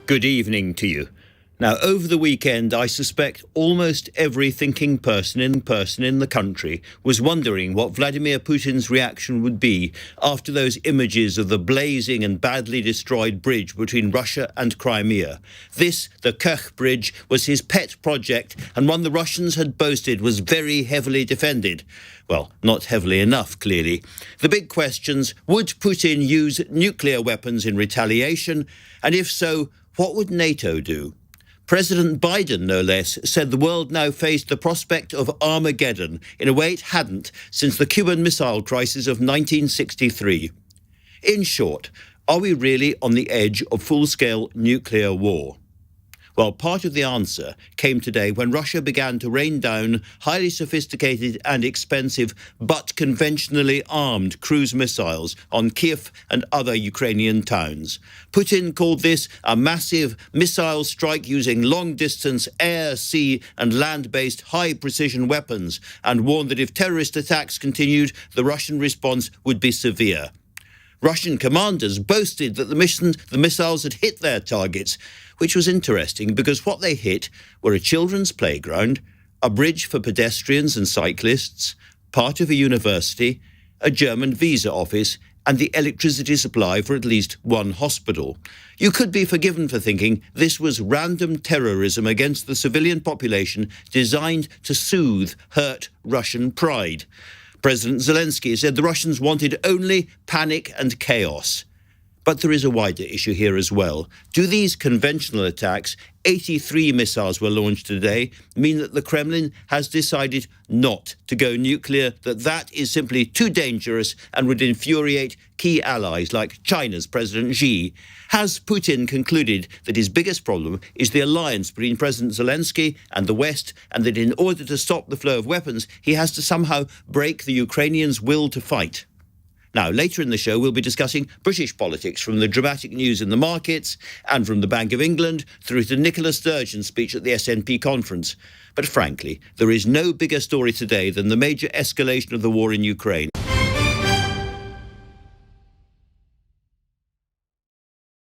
Good evening to you. Now, over the weekend, I suspect almost every thinking person in the country was wondering what Vladimir Putin's reaction would be after those images of the blazing and badly destroyed bridge between Russia and Crimea. This, the Kerch Bridge, was his pet project and one the Russians had boasted was very heavily defended. Well, not heavily enough, clearly. The big questions: would Putin use nuclear weapons in retaliation? And if so, what would NATO do? President Biden, no less, said the world now faced the prospect of Armageddon in a way it hadn't since the Cuban Missile Crisis of 1963. In short, are we really on the edge of full-scale nuclear war? Well, part of the answer came today when Russia began to rain down highly sophisticated and expensive but conventionally armed cruise missiles on Kyiv and other Ukrainian towns. Putin called this a massive missile strike using long-distance air, sea and land-based high-precision weapons and warned that if terrorist attacks continued, the Russian response would be severe. Russian commanders boasted that the missiles had hit their targets, which was interesting because what they hit were a children's playground, a bridge for pedestrians and cyclists, part of a university, a German visa office, and the electricity supply for at least one hospital. You could be forgiven for thinking this was random terrorism against the civilian population designed to soothe hurt Russian pride. President Zelensky said the Russians wanted only panic and chaos. But there is a wider issue here as well. Do these conventional attacks, 83 missiles were launched today, mean that the Kremlin has decided not to go nuclear, that is simply too dangerous and would infuriate key allies like China's President Xi? Has Putin concluded that his biggest problem is the alliance between President Zelensky and the West, and that in order to stop the flow of weapons, he has to somehow break the Ukrainians' will to fight? Now, later in the show, we'll be discussing British politics, from the dramatic news in the markets and from the Bank of England through to Nicola Sturgeon's speech at the SNP conference. But frankly, there is no bigger story today than the major escalation of the war in Ukraine.